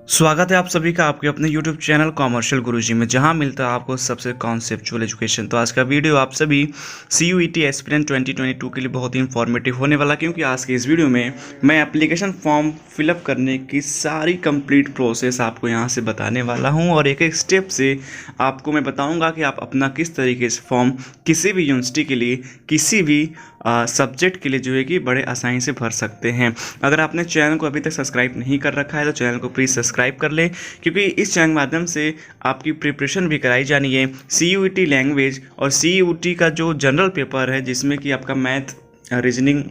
स्वागत है आप सभी का आपके अपने YouTube चैनल कॉमर्शियल गुरुजी में, जहां मिलता है आपको सबसे कॉन्सेप्चुअल एजुकेशन। तो आज का वीडियो आप सभी CUET एस्पिरेंट 2022 के लिए बहुत ही इंफॉर्मेटिव होने वाला, क्योंकि आज के इस वीडियो में मैं एप्लीकेशन फॉर्म फिलअप करने की सारी कंप्लीट प्रोसेस आपको यहां से बताने वाला हूं और एक एक स्टेप से आपको मैं बताऊँगा कि आप अपना किस तरीके से फॉर्म किसी भी यूनिवर्सिटी के लिए, किसी भी सब्जेक्ट के लिए जो है कि बड़े आसानी से भर सकते हैं। अगर आपने चैनल को अभी तक सब्सक्राइब नहीं कर रखा है तो चैनल को प्लीज़ सब्सक्राइब कर लें, क्योंकि इस चैनल के माध्यम से आपकी प्रिपरेशन भी कराई जानी है CUET लैंग्वेज और CUET का जो जनरल पेपर है, जिसमें कि आपका मैथ, रीजनिंग,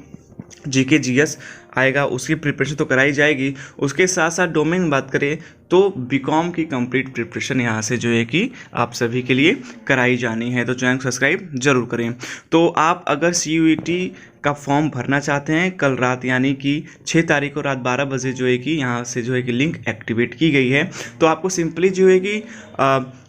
GK GS आएगा, उसकी प्रिपरेशन तो कराई जाएगी। उसके साथ साथ डोमेन की बात करें तो BCom की कंप्लीट प्रिपरेशन यहाँ से जो है कि आप सभी के लिए कराई जानी है। तो चैनल को सब्सक्राइब जरूर करें। तो आप अगर CUET का फॉर्म भरना चाहते हैं, कल रात यानी कि 6 तारीख को रात 12 बजे जो है कि यहाँ से जो है कि लिंक एक्टिवेट की गई है। तो आपको सिंपली जो है कि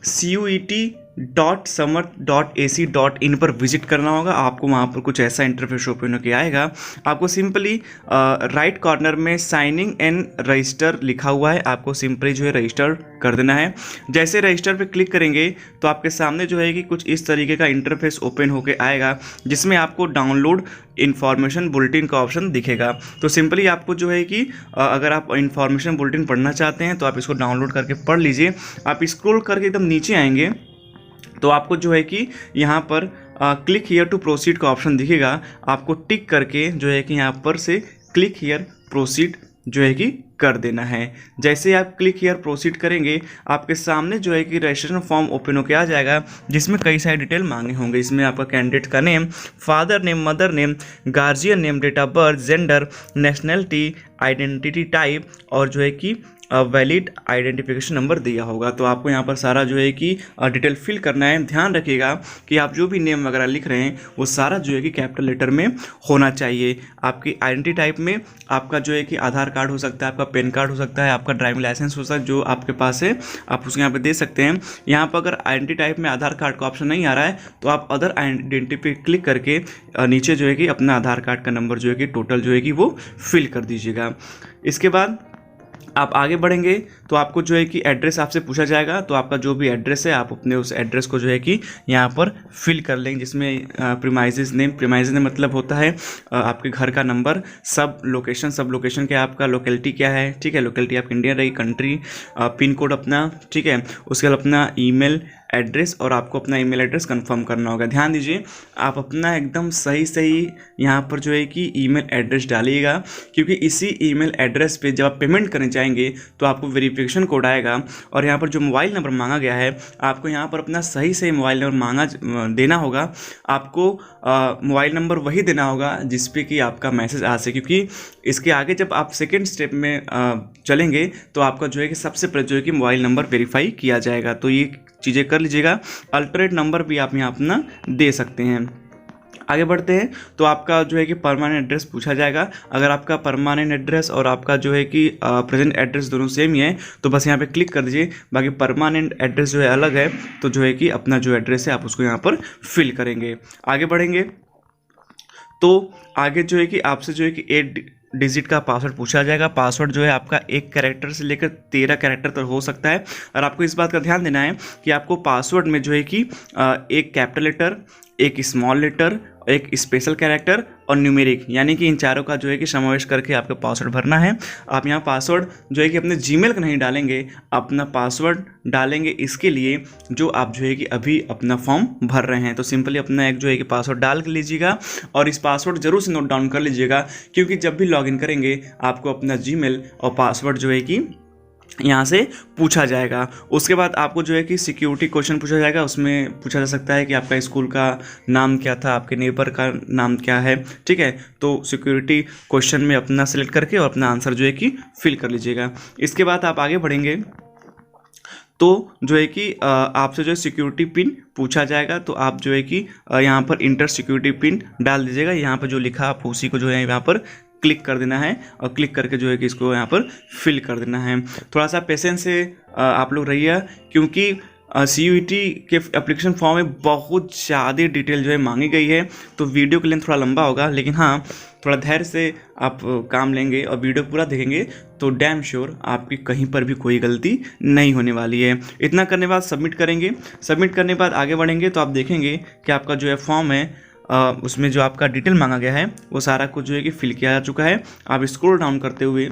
CUET.samarth.ac.in पर विजिट करना होगा। आपको वहाँ पर कुछ ऐसा इंटरफेस ओपन होकर आएगा। आपको सिंपली राइट कॉर्नर में साइनिंग एंड रजिस्टर लिखा हुआ है, आपको सिंपली जो है रजिस्टर कर देना है। जैसे रजिस्टर पे क्लिक करेंगे तो आपके सामने जो है कि कुछ इस तरीके का इंटरफेस ओपन होकर आएगा, जिसमें आपको डाउनलोड इन्फॉर्मेशन बुलेटिन का ऑप्शन दिखेगा। तो सिंपली आपको जो है कि अगर आप इन्फॉर्मेशन बुलेटिन पढ़ना चाहते हैं तो आप इसको डाउनलोड करके पढ़ लीजिए। आप स्क्रॉल करके एकदम नीचे आएंगे तो आपको जो है कि यहाँ पर क्लिक हियर टू प्रोसीड का ऑप्शन दिखेगा। आपको टिक करके जो है कि यहाँ पर से क्लिक हियर प्रोसीड जो है कि कर देना है। जैसे आप क्लिक हियर प्रोसीड करेंगे, आपके सामने जो है कि रजिस्ट्रेशन फॉर्म ओपन होकर आ जाएगा, जिसमें कई सारे डिटेल मांगे होंगे। इसमें आपका कैंडिडेट का name, father name, mother name, guardian name, date of birth, gender, nationality, identity type और जो है कि वैलिड आइडेंटिफिकेशन नंबर दिया होगा। तो आपको यहाँ पर सारा जो है कि डिटेल फिल करना है। ध्यान रखिएगा कि आप जो भी नेम वगैरह लिख रहे हैं वो सारा जो है कि कैपिटल लेटर में होना चाहिए। आपकी आइडेंटिटी टाइप में आपका जो है कि आधार कार्ड हो सकता है, आपका पैन कार्ड हो सकता है, आपका ड्राइविंग लाइसेंस हो सकता है, जो आपके पास है आप उसके यहाँ पे दे सकते हैं। यहाँ पर अगर आइडेंटिटी टाइप में आधार कार्ड का ऑप्शन नहीं आ रहा है तो आप अदर आइडेंटिटी पे क्लिक करके नीचे जो है कि अपना आधार कार्ड का नंबर जो है कि टोटल जो है कि वो फिल कर दीजिएगा। इसके बाद आप आगे बढ़ेंगे तो आपको जो है कि एड्रेस आपसे पूछा जाएगा। तो आपका जो भी एड्रेस है आप अपने उस एड्रेस को जो है कि यहाँ पर फिल कर लेंगे, जिसमें प्रीमाइसेस नेम मतलब होता है आपके घर का नंबर, सब लोकेशन क्या आपका लोकेलिटी क्या है, ठीक है, लोकेलिटी आपकी इंडिया रही, कंट्री, पिन कोड अपना, ठीक है, उसके बाद अपना ईमेल एड्रेस और आपको अपना ईमेल एड्रेस कंफर्म करना होगा। ध्यान दीजिए आप अपना एकदम सही यहाँ पर जो है कि ईमेल एड्रेस डालिएगा, क्योंकि इसी ईमेल एड्रेस पे जब आप पेमेंट करने जाएंगे तो आपको वेरिफिकेशन कोड आएगा और यहाँ पर जो मोबाइल नंबर मांगा गया है आपको यहाँ पर अपना सही मोबाइल नंबर देना होगा। आपको मोबाइल नंबर वही देना होगा जिस पे कि आपका मैसेज आ सके, क्योंकि इसके आगे जब आप सेकेंड स्टेप में चलेंगे तो आपका जो है कि सबसे पहले जो है कि मोबाइल नंबर वेरीफाई किया जाएगा। तो ये चीज़ें कर लीजिएगा। अल्टरनेट नंबर भी आप यहाँ अपना दे सकते हैं। आगे बढ़ते हैं तो आपका जो है कि परमानेंट एड्रेस पूछा जाएगा। अगर आपका परमानेंट एड्रेस और आपका जो है कि प्रेजेंट एड्रेस दोनों सेम ही है तो बस यहाँ पे क्लिक कर दीजिए। बाकी परमानेंट एड्रेस जो है अलग है तो जो है कि अपना जो एड्रेस है आप उसको यहाँ पर फिल करेंगे। आगे बढ़ेंगे तो आगे जो है कि आपसे जो है कि 8 डिजिट का पासवर्ड पूछा जाएगा। पासवर्ड जो है आपका 1 कैरेक्टर से लेकर 13 कैरेक्टर तक हो सकता है। और आपको इस बात का ध्यान देना है कि आपको पासवर्ड में जो है कि एक कैपिटल लेटर, एक स्मॉल लेटर, एक स्पेशल कैरेक्टर और न्यूमेरिक, यानी कि इन चारों का जो है कि समावेश करके आपका पासवर्ड भरना है। आप यहाँ पासवर्ड जो है कि अपने जीमेल का नहीं डालेंगे, अपना पासवर्ड डालेंगे इसके लिए जो आप जो है कि अभी अपना फॉर्म भर रहे हैं। तो सिंपली अपना एक जो है कि पासवर्ड डाल के लीजिएगा और इस पासवर्ड जरूर से नोट डाउन कर लीजिएगा, क्योंकि जब भी लॉगिन करेंगे आपको अपना जीमेल और पासवर्ड जो है कि यहाँ से पूछा जाएगा। उसके बाद आपको जो है कि सिक्योरिटी क्वेश्चन पूछा जाएगा। उसमें पूछा जा सकता है कि आपका स्कूल का नाम क्या था, आपके नेबर का नाम क्या है, ठीक है। तो सिक्योरिटी क्वेश्चन में अपना सेलेक्ट करके और अपना आंसर जो है कि फिल कर लीजिएगा। इसके बाद आप आगे बढ़ेंगे तो जो है कि आपसे जो है सिक्योरिटी पिन पूछा जाएगा। तो आप जो है कि यहाँ पर इंटर सिक्योरिटी पिन डाल दीजिएगा। यहाँ पर जो लिखा आप उसी को जो है यहाँ पर क्लिक कर देना है और क्लिक करके जो है कि इसको यहाँ पर फिल कर देना है। थोड़ा सा पेशेंस से आप लोग रहिए, क्योंकि CUET के एप्लीकेशन फॉर्म में बहुत ज़्यादा डिटेल जो है मांगी गई है, तो वीडियो का लेंथ थोड़ा लंबा होगा, लेकिन हाँ थोड़ा धैर्य से आप काम लेंगे और वीडियो पूरा देखेंगे तो डैम श्योर आपकी कहीं पर भी कोई गलती नहीं होने वाली है। इतना करने के बाद सबमिट करेंगे। सबमिट करने के बाद आगे बढ़ेंगे तो आप देखेंगे कि आपका जो है फॉर्म है उसमें जो आपका डिटेल मांगा गया है वो सारा कुछ जो है कि फिल किया जा चुका है। आप स्क्रॉल डाउन करते हुए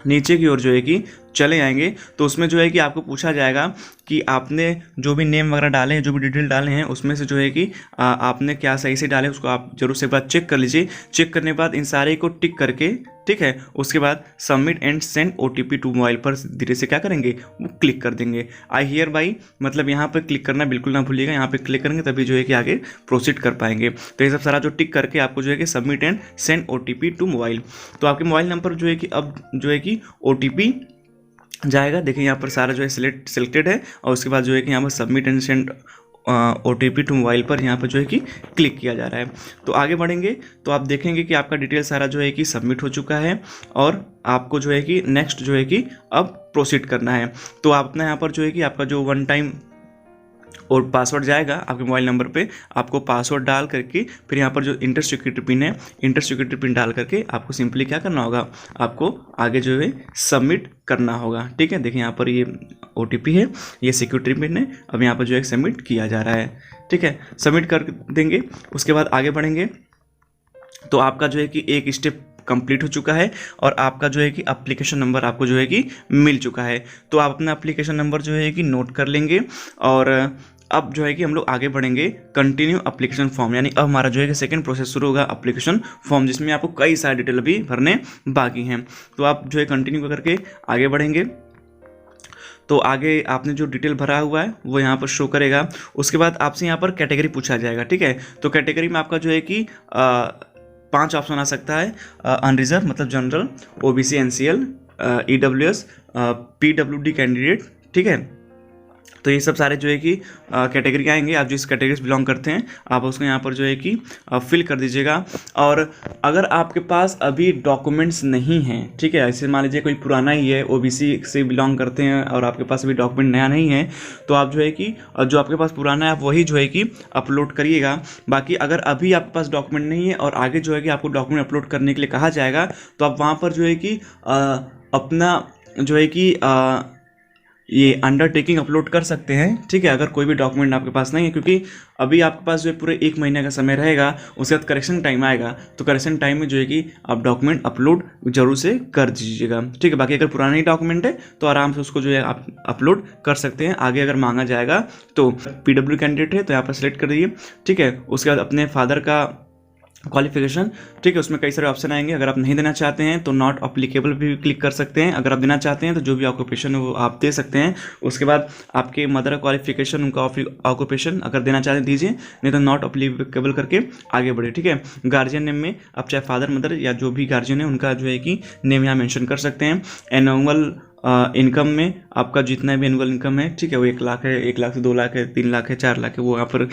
नीचे की ओर जो है कि चले आएंगे तो उसमें जो है कि आपको पूछा जाएगा कि आपने जो भी नेम वगैरह डाले हैं, जो भी डिटेल डाले हैं, उसमें से जो है कि आपने क्या सही से डाले, उसको आप जरूर से एक बार चेक कर लीजिए। चेक करने के बाद इन सारे को टिक करके, ठीक है, उसके बाद submit and send OTP to mobile पर धीरे से क्या करेंगे, वो क्लिक कर देंगे। आई हियर बाई मतलब यहाँ पर क्लिक करना बिल्कुल ना भूलिएगा, यहाँ पे क्लिक करेंगे तभी जो है कि आगे प्रोसीड कर पाएंगे। तो ये सब सारा जो टिक करके आपको जो है कि submit and send OTP to mobile, तो आपके मोबाइल नंबर जो है कि अब जो है कि OTP जाएगा। देखिए यहाँ पर सारा जो है सिलेक्टेड है और उसके बाद जो है कि यहाँ पर submit and send OTP to mobile पर यहाँ पर जो है कि क्लिक किया जा रहा है। तो आगे बढ़ेंगे तो आप देखेंगे कि आपका डिटेल सारा जो है कि सबमिट हो चुका है और आपको जो है कि नेक्स्ट जो है कि अब प्रोसीड करना है। तो आप अपना यहाँ पर जो है कि आपका जो वन टाइम और पासवर्ड जाएगा आपके मोबाइल नंबर पे, आपको पासवर्ड डाल करके फिर यहाँ पर जो इंटर सिक्योरिटी पिन है, इंटर सिक्योरिटी पिन डाल करके आपको सिंपली क्या करना होगा, आपको आगे जो है सबमिट करना होगा। ठीक है, देखिए यहाँ पर ये OTP है, ये सिक्योरिटी पिन है, अब यहाँ पर जो है सबमिट किया जा रहा है। ठीक है, सबमिट कर देंगे। उसके बाद आगे बढ़ेंगे तो आपका जो है कि एक स्टेप कंप्लीट हो चुका है और आपका जो है कि एप्लीकेशन नंबर आपको जो है कि मिल चुका है। तो आप अपना एप्लीकेशन नंबर जो है कि नोट कर लेंगे और अब जो है कि हम लोग आगे बढ़ेंगे कंटिन्यू एप्लीकेशन फॉर्म, यानी अब हमारा जो है कि सेकंड प्रोसेस शुरू होगा एप्लीकेशन फॉर्म, जिसमें आपको कई सारे डिटेल अभी भरने बाकी हैं। तो आप जो है कंटिन्यू करके आगे बढ़ेंगे तो आगे आपने जो डिटेल भरा हुआ है वो यहाँ पर शो करेगा। उसके बाद आपसे यहाँ पर कैटेगरी पूछा जाएगा। ठीक है, तो कैटेगरी में आपका जो है कि 5 ऑप्शन आ सकता है, अनरिजर्व मतलब general, OBC NCL, EWS, PWD candidate. ठीक है, तो ये सब सारे जो है कि कैटेगरी आएंगे। आप जिस कैटेगरी से बिलोंग करते हैं आप उसको यहाँ पर जो है कि फिल कर दीजिएगा। और अगर आपके पास अभी डॉक्यूमेंट्स नहीं हैं, ठीक है, ऐसे मान लीजिए कोई पुराना ही है, OBC से बिलोंग करते हैं और आपके पास अभी डॉक्यूमेंट नया नहीं है, तो आप जो है कि जो आपके पास पुराना है आप वही जो है कि अपलोड करिएगा। बाकी अगर अभी आपके पास डॉक्यूमेंट नहीं है और आगे जो है कि आपको डॉक्यूमेंट अपलोड करने के लिए कहा जाएगा तो आप वहाँ पर जो है कि अपना जो है कि ये अंडरटेकिंग अपलोड कर सकते हैं। ठीक है, अगर कोई भी डॉक्यूमेंट आपके पास नहीं है, क्योंकि अभी आपके पास जो है पूरे 1 महीने का समय रहेगा, उसके बाद करेक्शन टाइम आएगा, तो करेक्शन टाइम में जो है कि आप डॉक्यूमेंट अपलोड जरूर से कर दीजिएगा। ठीक है, बाकी अगर पुराना ही डॉक्यूमेंट है तो आराम से उसको जो है आप अपलोड कर सकते हैं। आगे अगर मांगा जाएगा तो PW कैंडिडेट है तो यहाँ पर सेलेक्ट कर दीजिए। ठीक है, उसके बाद अपने फादर का क्वालिफिकेशन, ठीक है, उसमें कई सारे ऑप्शन आएंगे। अगर आप नहीं देना चाहते हैं तो नॉट अप्लीकेबल भी क्लिक कर सकते हैं। अगर आप देना चाहते हैं तो जो भी ऑक्यूपेशन है वो आप दे सकते हैं। उसके बाद आपके मदर क्वालिफिकेशन, उनका ऑक्यूपेशन अगर देना चाहते हैं दीजिए, नहीं तो नॉट अप्लीकेबल करके आगे बढ़े। ठीक है, गार्जियन नेम में आप चाहे फादर मदर या जो भी गार्जियन है उनका जो है कि नेम यहाँ मेंशन कर सकते हैं। एनुअल इनकम में आपका जितना भी एनुअल इनकम है, ठीक है, वो 1 लाख है, 1 लाख से 2 लाख है, 3 लाख है, 4 लाख है, वो यहाँ पर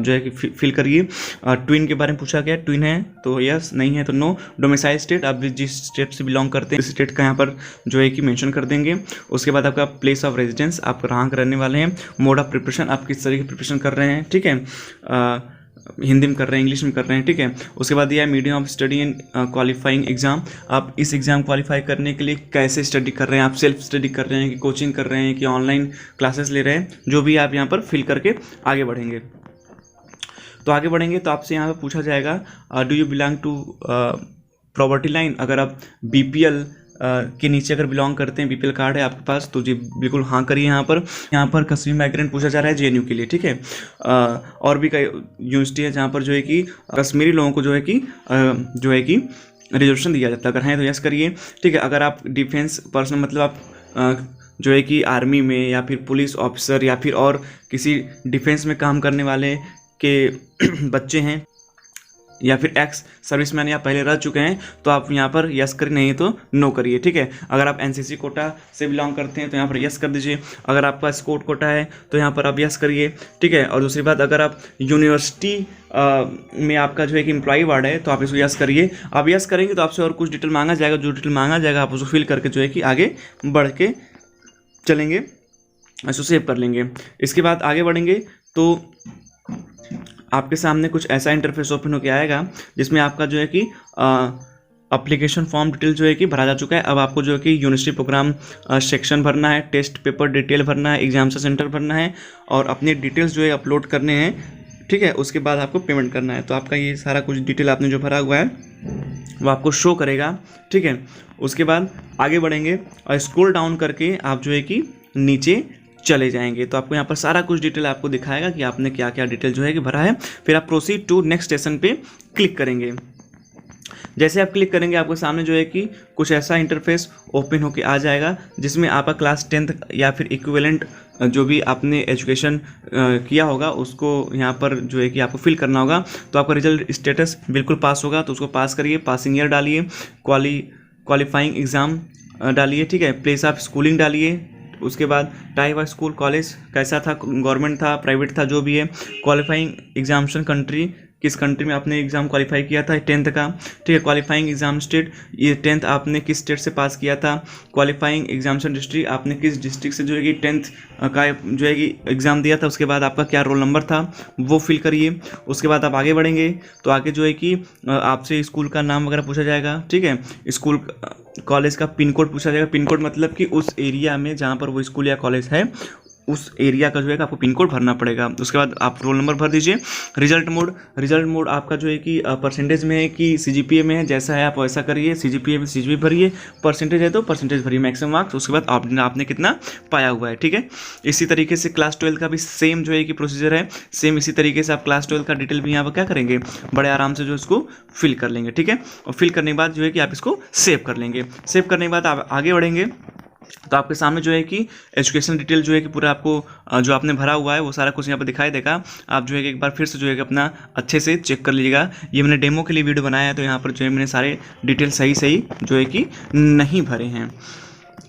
जो है कि फिल करिए। ट्विन के बारे में पूछा गया, ट्विन है तो यस, नहीं है तो नो। डोमिसाइल स्टेट, आप जिस स्टेट से बिलोंग करते हैं उस स्टेट का यहाँ पर जो है कि मेंशन कर देंगे। उसके बाद आपका प्लेस ऑफ रेजिडेंस, आप कहाँ के रहने वाले हैं। मोड ऑफ प्रिपरेशन, आप किस तरीके की प्रिपरेशन कर रहे हैं। ठीक है, हिंदी में कर रहे हैं, इंग्लिश में कर रहे हैं। ठीक है, उसके बाद यह medium of study and qualifying exam, आप इस एग्ज़ाम क्वालिफाई करने के लिए कैसे स्टडी कर रहे हैं, आप सेल्फ स्टडी कर रहे हैं कि कोचिंग कर रहे हैं कि ऑनलाइन क्लासेस ले रहे हैं, जो भी आप यहाँ पर फिल करके आगे बढ़ेंगे। तो आगे बढ़ेंगे तो आपसे यहाँ पर पूछा जाएगा do you belong to poverty line. अगर आप BPL के नीचे अगर बिलोंग करते हैं, BPL कार्ड है आपके पास, तो जी बिल्कुल हाँ करिए। यहाँ पर कश्मीर माइग्रेंट पूछा जा रहा है JNU के लिए। ठीक है, और भी कई यूनिवर्सिटी है जहाँ पर जो है कि कश्मीरी लोगों को जो है कि रिजर्वेशन दिया जाता है। अगर हैं तो यस करिए। ठीक है, अगर आप डिफेंस पर्सन मतलब आप जो है कि आर्मी में या फिर पुलिस ऑफिसर या फिर और किसी डिफेंस में काम करने वाले के बच्चे हैं या फिर एक्स सर्विसमैन या पहले रह चुके हैं तो आप यहाँ पर यस करिए, नहीं तो नो करिए। ठीक है, अगर आप NCC कोटा से बिलोंग करते हैं तो यहाँ पर यस कर दीजिए। अगर आपका स्कोट कोटा है तो यहाँ पर आप यस करिए। ठीक है, और दूसरी बात, अगर आप यूनिवर्सिटी में आपका जो है कि एम्प्लॉई वार्ड है तो आप इसको यस करिए। आप यस करेंगे तो आपसे और कुछ डिटेल मांगा जाएगा, जो डिटेल मांगा जाएगा आप उसको फिल करके जो है कि आगे बढ़ के चलेंगे। इसको सेव कर लेंगे। इसके बाद आगे बढ़ेंगे तो आपके सामने कुछ ऐसा इंटरफेस ओपन होकर आएगा जिसमें आपका जो है कि एप्लीकेशन फॉर्म डिटेल जो है कि भरा जा चुका है। अब आपको जो है कि यूनिवर्सिटी प्रोग्राम सेक्शन भरना है, टेस्ट पेपर डिटेल भरना है, एग्जाम सेंटर भरना है और अपने डिटेल्स जो है अपलोड करने हैं। ठीक है, उसके बाद आपको पेमेंट करना है। तो आपका ये सारा कुछ डिटेल आपने जो भरा हुआ है वो आपको शो करेगा। ठीक है, उसके बाद आगे बढ़ेंगे और स्क्रॉल डाउन करके आप जो है कि नीचे चले जाएंगे तो आपको यहाँ पर सारा कुछ डिटेल आपको दिखाएगा कि आपने क्या क्या डिटेल जो है कि भरा है। फिर आप प्रोसीड टू नेक्स्ट सेशन पे क्लिक करेंगे। जैसे आप क्लिक करेंगे आपके सामने जो है कि कुछ ऐसा इंटरफेस ओपन होके आ जाएगा जिसमें आपका क्लास 10th या फिर इक्विवेलेंट जो भी आपने एजुकेशन किया होगा उसको यहाँ पर जो है कि आपको फिल करना होगा। तो आपका रिजल्ट स्टेटस बिल्कुल पास होगा तो उसको पास करिए, पासिंग ईयर डालिए, क्वालिफाइंग एग्ज़ाम डालिए। ठीक है, प्लेस ऑफ स्कूलिंग डालिए। उसके बाद टाइप ऑफ स्कूल कॉलेज कैसा था, गवर्नमेंट था, प्राइवेट था, जो भी है। क्वालिफाइंग एग्जामिनेशन कंट्री, किस कंट्री में आपने एग्ज़ाम क्वालिफाई किया था 10th का। ठीक है, क्वालिफाइंग एग्ज़ाम स्टेट, ये 10th आपने किस स्टेट से पास किया था। क्वालिफाइंग एग्जामिनेशन डिस्ट्रिक्ट, आपने किस डिस्ट्रिक्ट से जो है कि 10th का जो है कि एग्ज़ाम दिया था। उसके बाद आपका क्या रोल नंबर था वो फिल करिए। उसके बाद आप आगे बढ़ेंगे तो आगे जो है कि आपसे स्कूल का नाम वगैरह पूछा जाएगा। ठीक है, स्कूल कॉलेज का पिन कोड पूछा जाएगा। पिन कोड मतलब कि उस एरिया में जहाँ पर वो स्कूल या कॉलेज है उस एरिया का जो है आपको पिन कोड भरना पड़ेगा। उसके बाद आप रोल नंबर भर दीजिए। रिजल्ट मोड आपका जो है कि परसेंटेज में है कि सीजीपीए में है, जैसा है आप वैसा करिए। सीजीपीए में सीजीपीए भरिए, परसेंटेज है तो परसेंटेज भरिए, मैक्सिमम मार्क्स। उसके बाद आपने कितना पाया हुआ है। ठीक है, इसी तरीके से क्लास 12 का भी सेम जो है कि प्रोसीजर है। सेम इसी तरीके से आप क्लास 12 का डिटेल भी यहाँ पर क्या करेंगे, बड़े आराम से जो इसको फिल कर लेंगे। ठीक है, और फिल करने के बाद जो है कि आप इसको सेव कर लेंगे। सेव करने के बाद आप आगे बढ़ेंगे तो आपके सामने जो है कि एजुकेशन डिटेल जो है कि पूरा आपको जो आपने भरा हुआ है वो सारा कुछ यहाँ पर दिखाई देगा। आप जो है कि एक बार फिर से जो है कि अपना अच्छे से चेक कर लीजिएगा। ये मैंने डेमो के लिए वीडियो बनाया है तो यहाँ पर जो है मैंने सारे डिटेल सही जो है कि नहीं भरे हैं।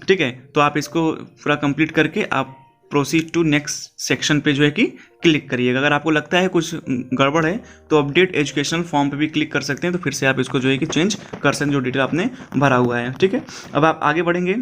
ठीक है, तो आप इसको पूरा कंप्लीट करके आप प्रोसीड टू नेक्स्ट सेक्शन पे जो है कि क्लिक करिएगा। अगर आपको लगता है कुछ गड़बड़ है तो अपडेट एजुकेशनल फॉर्म पे भी क्लिक कर सकते हैं, तो फिर से आप इसको जो है कि चेंज कर सकते हैं जो डिटेल आपने भरा हुआ है। ठीक है, अब आप आगे बढ़ेंगे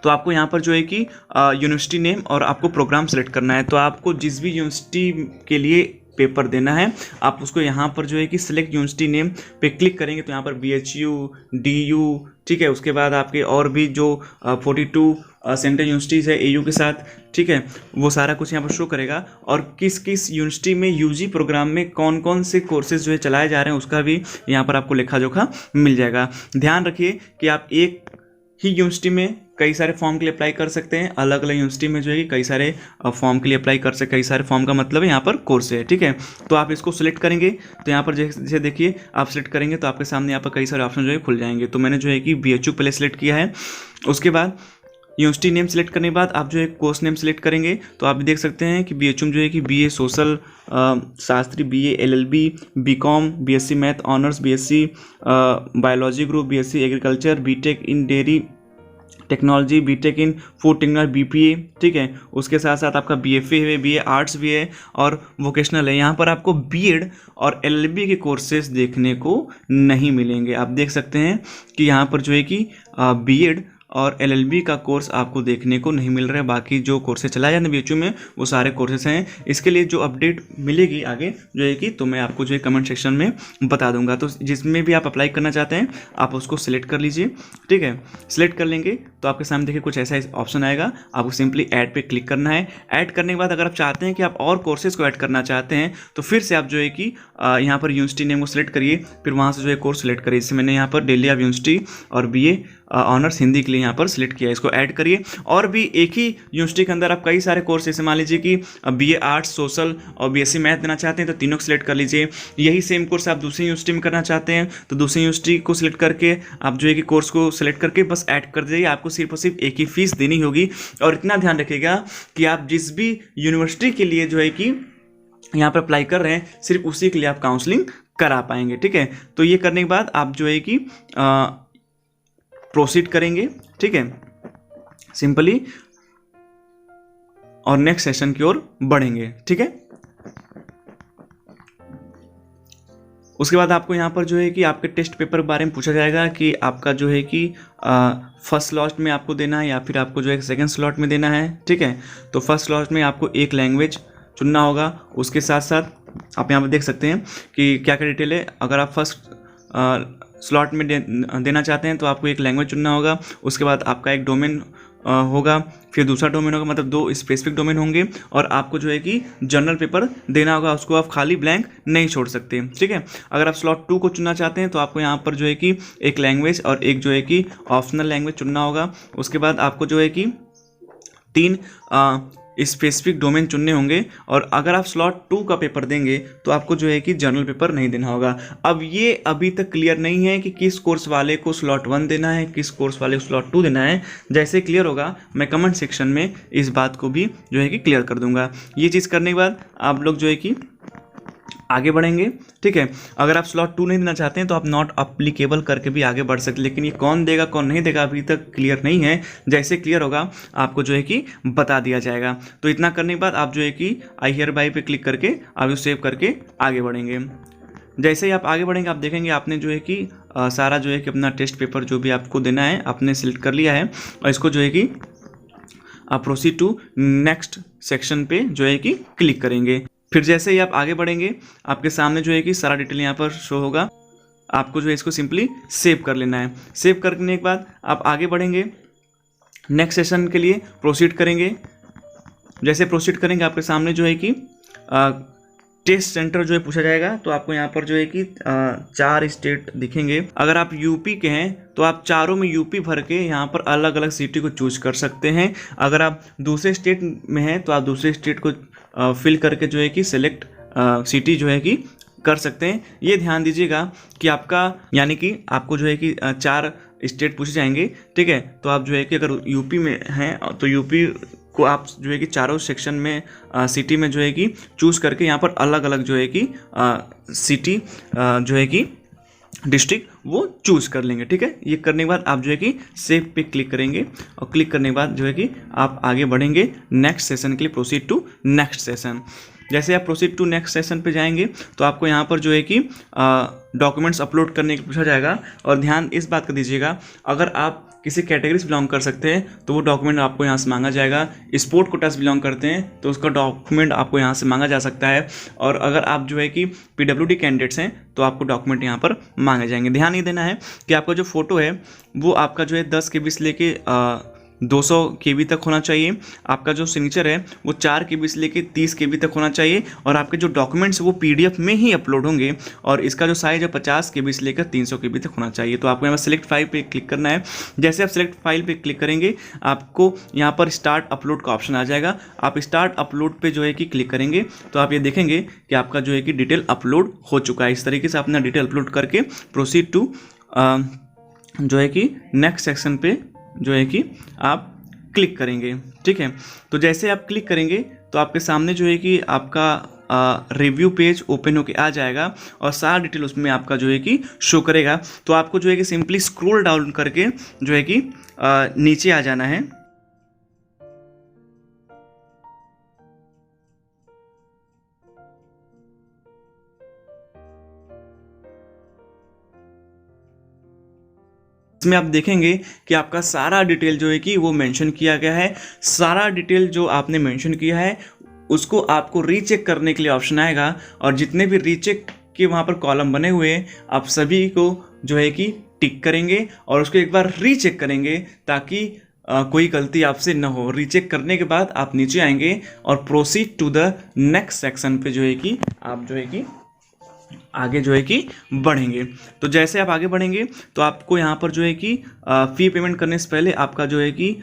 तो आपको यहाँ पर जो है कि यूनिवर्सिटी नेम और आपको प्रोग्राम सेलेक्ट करना है। तो आपको जिस भी यूनिवर्सिटी के लिए पेपर देना है आप उसको यहाँ पर जो है कि सिलेक्ट यूनिवर्सिटी नेम पे क्लिक करेंगे तो यहाँ पर BHU, DU, ठीक है, उसके बाद आपके और भी जो 42 सेंट्रल यूनिवर्सिटीज़ है AU के साथ। ठीक है, वो सारा कुछ यहाँ पर शो करेगा और किस किस यूनिवर्सिटी में UG प्रोग्राम में कौन कौन से कोर्सेज जो है चलाए जा रहे हैं उसका भी यहाँ पर आपको लेखा जोखा मिल जाएगा। ध्यान रखिए कि आप एक ही यूनिवर्सिटी में कई सारे फॉर्म के लिए अप्लाई कर सकते हैं। अलग अलग यूनिवर्सिटी में जो है कि कई सारे फॉर्म के लिए अप्लाई कर सकते, कई सारे फॉर्म का मतलब है यहाँ पर कोर्स है। ठीक है, तो आप इसको सिलेक्ट करेंगे तो यहाँ पर जैसे देखिए आप सिलेक्ट करेंगे तो आपके सामने यहाँ पर कई सारे ऑप्शन जो है खुल जाएंगे। तो मैंने जो है कि BHU पहले सिलेक्ट किया है। उसके बाद यूनिवर्सिटी नेम सेलेक्ट करने के बाद आप जो है कोर्स नेम सेलेक्ट करेंगे तो आप देख सकते हैं कि BHU में जो है कि BA social Shastri, BA LLB, BCom, BSc math honours, BSc biology group, BSc agriculture, BTech इन डेयरी टेक्नोलॉजी, BTech इन फूड टेक्नोलॉजी, BPA। ठीक है, उसके साथ साथ आपका BFA है, BA आर्ट्स भी है और वोकेशनल है। यहाँ पर आपको BEd और LLB के कोर्सेज देखने को नहीं मिलेंगे। आप देख सकते हैं कि यहाँ पर जो है कि BEd और LLB का कोर्स आपको देखने को नहीं मिल रहा है। बाकी जो कोर्सेज चलाए जाते हैं BHU में वो सारे कोर्सेज हैं। इसके लिए जो अपडेट मिलेगी आगे जो है कि तो मैं आपको जो है कमेंट सेक्शन में बता दूंगा। तो जिसमें भी आप अप्लाई करना चाहते हैं आप उसको सिलेक्ट कर लीजिए। ठीक है, सिलेक्ट कर लेंगे तो आपके सामने देखिए कुछ ऐसा ऑप्शन आएगा, आपको सिंपली ऐड पे क्लिक करना है। ऐड करने के बाद अगर आप चाहते हैं कि आप और कोर्सेज को ऐड करना चाहते हैं तो फिर से आप जो है कि यहाँ पर यूनिवर्सिटी नेम को सिलेक्ट करिए, फिर वहाँ से जो है कोर्स सिलेक्ट करिए। जैसे मैंने यहाँ पर दिल्ली ऑफ यूनिवर्सिटी और BA ऑनर्स हिंदी के लिए यहाँ पर सिलेक्ट किया, इसको ऐड करिए। और भी एक ही यूनिवर्सिटी के अंदर आप कई सारे कोर्स, जैसे मान लीजिए कि BA आर्ट्स, सोशल और BSc मैथ देना चाहते हैं तो तीनों को सिलेक्ट कर लीजिए। यही सेम कोर्स आप दूसरी यूनिवर्सिटी में करना चाहते हैं तो दूसरी यूनिवर्सिटी को सिलेक्ट करके आप जो है कि कोर्स को सिलेक्ट करके बस ऐड कर दीजिए। आपको सिर्फ और सिर्फ एक ही फीस देनी होगी। और इतना ध्यान रखिएगा कि आप जिस भी यूनिवर्सिटी के लिए जो है कि यहाँ पर अप्लाई कर रहे हैं सिर्फ उसी के लिए आप काउंसलिंग करा पाएंगे। ठीक है, तो ये करने के बाद आप जो है कि प्रोसीड करेंगे। ठीक है, सिंपली और नेक्स्ट सेशन की ओर बढ़ेंगे। ठीक है, उसके बाद आपको यहाँ पर जो है कि आपके टेस्ट पेपर के बारे में पूछा जाएगा कि आपका जो है कि फर्स्ट स्लॉट में आपको देना है या फिर आपको जो है सेकंड स्लॉट में देना है। ठीक है, तो फर्स्ट स्लॉट में आपको एक लैंग्वेज चुनना होगा। उसके साथ साथ आप यहाँ पर देख सकते हैं कि क्या क्या डिटेल है। अगर आप फर्स्ट स्लॉट में देना चाहते हैं तो आपको एक लैंग्वेज चुनना होगा। उसके बाद आपका एक डोमेन होगा, फिर दूसरा डोमेन होगा, मतलब 2 स्पेसिफिक डोमेन होंगे और आपको जो है कि जनरल पेपर देना होगा, उसको आप खाली ब्लैंक नहीं छोड़ सकते। ठीक है, अगर आप स्लॉट 2 को चुनना चाहते हैं तो आपको यहाँ पर जो है कि एक लैंग्वेज और एक जो है कि ऑप्शनल लैंग्वेज चुनना होगा। उसके बाद आपको जो है कि 3 स्पेसिफिक डोमेन चुनने होंगे और अगर आप स्लॉट 2 का पेपर देंगे तो आपको जो है कि जनरल पेपर नहीं देना होगा। अब ये अभी तक क्लियर नहीं है कि किस कोर्स वाले को स्लॉट 1 देना है, किस कोर्स वाले को स्लॉट 2 देना है। जैसे क्लियर होगा मैं कमेंट सेक्शन में इस बात को भी जो है कि क्लियर कर दूंगा। ये चीज़ करने के बाद आप लोग जो है कि आगे बढ़ेंगे। ठीक है, अगर आप स्लॉट 2 नहीं देना चाहते हैं तो आप नॉट अप्लीकेबल करके भी आगे बढ़ सकते हैं, लेकिन ये कौन देगा कौन नहीं देगा अभी तक क्लियर नहीं है। जैसे क्लियर होगा आपको जो है कि बता दिया जाएगा। तो इतना करने के बाद आप जो है कि आई हियर बाय पे क्लिक करके आप इसे सेव करके आगे बढ़ेंगे। जैसे ही आप आगे बढ़ेंगे आप देखेंगे आपने जो है कि सारा जो है कि अपना टेस्ट पेपर जो भी आपको देना है आपने सिलेक्ट कर लिया है और इसको जो है कि आप प्रोसीड टू नेक्स्ट सेक्शन पे जो है कि क्लिक करेंगे। फिर जैसे ही आप आगे बढ़ेंगे आपके सामने जो है कि सारा डिटेल यहाँ पर शो होगा। आपको जो है इसको सिंपली सेव कर लेना है। सेव करने के बाद आप आगे बढ़ेंगे, नेक्स्ट सेशन के लिए प्रोसीड करेंगे। जैसे प्रोसीड करेंगे आपके सामने जो है कि टेस्ट सेंटर जो है पूछा जाएगा। तो आपको यहाँ पर जो है कि 4 स्टेट दिखेंगे। अगर आप यूपी के हैं तो आप चारों में यूपी भर के यहाँ पर अलग अलग सिटी को चूज कर सकते हैं। अगर आप दूसरे स्टेट में हैं तो आप दूसरे स्टेट को फिल करके जो है कि सिलेक्ट सिटी जो है कि कर सकते हैं। ये ध्यान दीजिएगा कि आपका यानी कि आपको जो है कि 4 स्टेट पूछे जाएंगे। ठीक है, तो आप जो है कि अगर यूपी में हैं तो यूपी को आप जो है कि चारों सेक्शन में सिटी में जो है कि चूज़ करके यहाँ पर अलग अलग जो है कि सिटी जो है कि डिस्ट्रिक्ट वो चूज़ कर लेंगे। ठीक है, ये करने के बाद आप जो है कि सेव पे क्लिक करेंगे और क्लिक करने के बाद जो है कि आप आगे बढ़ेंगे नेक्स्ट सेशन के लिए, प्रोसीड टू नेक्स्ट सेशन। जैसे आप प्रोसीड टू नेक्स्ट सेशन पे जाएंगे तो आपको यहाँ पर जो है कि डॉक्यूमेंट्स अपलोड करने की पूछा जाएगा। और ध्यान इस बात का दीजिएगा, अगर आप किसी कैटेगरी से बिलोंग कर सकते हैं तो वो डॉक्यूमेंट आपको यहाँ से मांगा जाएगा। स्पोर्ट कोटा से बिलोंग करते हैं तो उसका डॉक्यूमेंट आपको यहाँ से मांगा जा सकता है। और अगर आप जो है कि पीडब्ल्यूडी कैंडिडेट्स हैं तो आपको डॉक्यूमेंट यहाँ पर मांगे जाएंगे। ध्यान ये देना है कि आपका जो फोटो है वो आपका जो है 10 KB से लेके 200 KB तक होना चाहिए। आपका जो सिग्नेचर है वो 4 KB से लेके 30 KB तक होना चाहिए। और आपके जो डॉक्यूमेंट्स वो PDF में ही अपलोड होंगे और इसका जो साइज है 50 KB से लेकर 300 KB तक होना चाहिए। तो आपको यहाँ पर सिलेक्ट फाइल पे क्लिक करना है। जैसे आप सिलेक्ट फाइल पे क्लिक करेंगे आपको यहाँ पर स्टार्ट अपलोड का ऑप्शन आ जाएगा। आप स्टार्ट अपलोड पे जो है कि क्लिक करेंगे तो आप ये देखेंगे कि आपका जो है कि डिटेल अपलोड हो चुका है। इस तरीके से अपना डिटेल अपलोड करके प्रोसीड टू जो है कि नेक्स्ट सेक्शन पे जो है कि आप क्लिक करेंगे। ठीक है, तो जैसे आप क्लिक करेंगे तो आपके सामने जो है कि आपका रिव्यू पेज ओपन होके आ जाएगा और सारा डिटेल उसमें आपका जो है कि शो करेगा। तो आपको जो है कि सिंपली स्क्रॉल डाउन करके जो है कि नीचे आ जाना है। इसमें आप देखेंगे कि आपका सारा डिटेल जो है कि वो मेंशन किया गया है। सारा डिटेल जो आपने मेंशन किया है उसको आपको रीचेक करने के लिए ऑप्शन आएगा और जितने भी रीचेक के वहाँ पर कॉलम बने हुए हैं आप सभी को जो है कि टिक करेंगे और उसको एक बार रीचेक करेंगे ताकि कोई गलती आपसे न हो। रीचेक करने के बाद आप नीचे आएंगे और proceed to the next section पे जो है कि आप जो है कि आगे जो है कि बढ़ेंगे। तो जैसे आप आगे बढ़ेंगे तो आपको यहाँ पर जो है कि फ़ी पेमेंट करने से पहले आपका जो है कि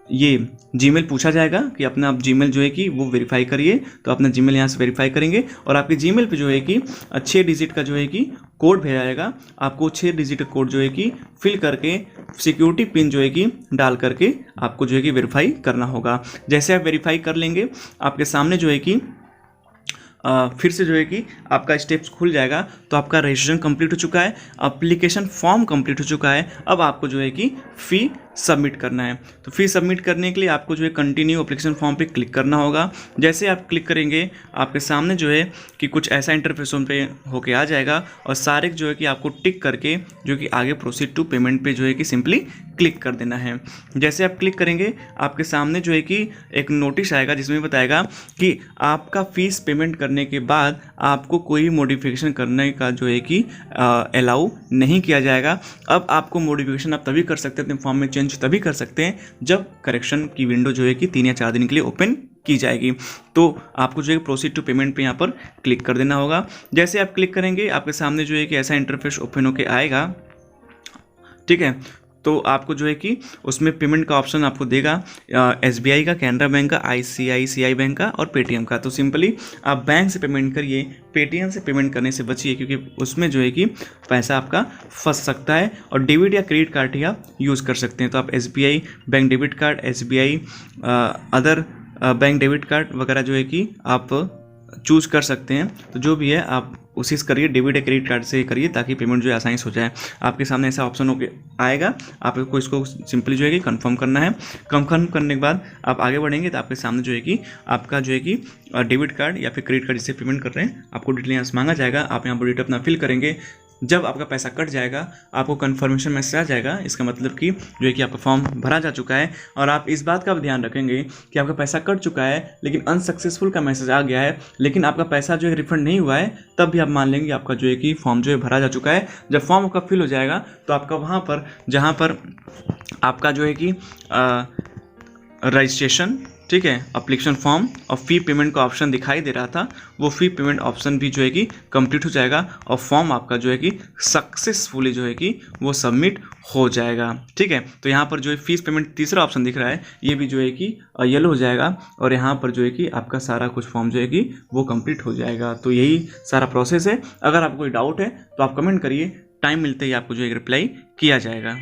ये जीमेल पूछा जाएगा कि अपना आप जीमेल जो है कि वो वेरीफाई करिए। तो अपना जीमेल यहाँ से वेरीफाई करेंगे और आपके जीमेल पे जो है कि 6 डिजिट का जो है कि कोड भेजा जाएगा। आपको 6 डिजिट का कोड जो है कि फिल करके सिक्योरिटी पिन जो है कि डाल करके आपको जो है कि वेरीफाई करना होगा। जैसे आप वेरीफाई कर लेंगे आपके सामने जो है कि फिर से जो है कि आपका स्टेप्स खुल जाएगा। तो आपका रजिस्ट्रेशन कंप्लीट हो चुका है, एप्लीकेशन फॉर्म कंप्लीट हो चुका है। अब आपको जो है कि फ़ी सबमिट करना है। तो फीस सबमिट करने के लिए आपको जो है कंटिन्यू एप्लीकेशन फॉर्म पे क्लिक करना होगा। जैसे आप क्लिक करेंगे आपके सामने जो है कि कुछ ऐसा इंटरफेस पे होके आ जाएगा और सारे जो है कि आपको टिक करके जो कि आगे प्रोसीड टू पेमेंट पे जो है कि सिंपली क्लिक कर देना है। जैसे आप क्लिक करेंगे आपके सामने जो है कि एक नोटिस आएगा जिसमें बताएगा कि आपका फीस पेमेंट करने के बाद आपको कोई मॉडिफिकेशन करने का जो है कि अलाउ नहीं किया जाएगा। अब आपको मॉडिफिकेशन आप तभी कर सकते हैं, अपने फॉर्म में चेंज तभी कर सकते हैं जब करेक्शन की विंडो जो है कि 3 या 4 दिन के लिए ओपन की जाएगी। तो आपको जो है प्रोसीड टू पेमेंट पे यहाँ पर क्लिक कर देना होगा। जैसे आप क्लिक करेंगे आपके सामने जो है कि ऐसा इंटरफेस ओपन होके आएगा, ठीक है। तो आपको जो है कि उसमें पेमेंट का ऑप्शन आपको देगा SBI का, कैनरा बैंक का, ICICI बैंक का और पेटीएम का। तो सिंपली आप बैंक से पेमेंट करिए, पेटीएम से पेमेंट करने से बचिए क्योंकि उसमें जो है कि पैसा आपका फंस सकता है। और डेबिट या क्रेडिट कार्ड ही आप यूज़ कर सकते हैं। तो आप SBI bank debit card, SBI other bank debit card वगैरह जो है कि आप चूज़ कर सकते हैं। तो जो भी है आप उसी से करिए, डेबिट या क्रेडिट कार्ड से करिए ताकि पेमेंट जो है आसानी से हो जाए। आपके सामने ऐसा ऑप्शन होके आएगा, आपको इसको सिंपली जो है कि कंफर्म करना है। कंफर्म करने के बाद आप आगे बढ़ेंगे तो आपके सामने जो है कि आपका जो है कि डेबिट कार्ड या फिर क्रेडिट कार्ड जिससे पेमेंट कर रहे हैं आपको डिटेल यहाँ से मांगा जाएगा। आप यहाँ पर डिटेल अपना फिल करेंगे। जब आपका पैसा कट जाएगा आपको कन्फर्मेशन मैसेज आ जाएगा। इसका मतलब कि जो है कि आपका फॉर्म भरा जा चुका है। और आप इस बात का भी ध्यान रखेंगे कि आपका पैसा कट चुका है लेकिन अनसक्सेसफुल का मैसेज आ गया है, लेकिन आपका पैसा जो है रिफंड नहीं हुआ है, तब भी आप मान लेंगे आपका जो है कि फॉर्म जो है भरा जा चुका है। जब फॉर्म आपका फिल हो जाएगा तो आपका वहाँ पर जहाँ पर आपका जो है कि रजिस्ट्रेशन, ठीक है, एप्लीकेशन फॉर्म और फ़ी पेमेंट का ऑप्शन दिखाई दे रहा था, वो फ़ी पेमेंट ऑप्शन भी जो है कि कंप्लीट हो जाएगा और फॉर्म आपका जो है कि सक्सेसफुली जो है कि वो सबमिट हो जाएगा। ठीक है, तो यहाँ पर जो है फीस पेमेंट तीसरा ऑप्शन दिख रहा है, ये भी जो है कि येलो हो जाएगा और यहाँ पर जो है कि आपका सारा कुछ फॉर्म जो है कि वो कंप्लीट हो जाएगा। तो यही सारा प्रोसेस है। अगर आपको कोई डाउट है तो आप कमेंट करिए, टाइम मिलते ही आपको जो है रिप्लाई किया जाएगा।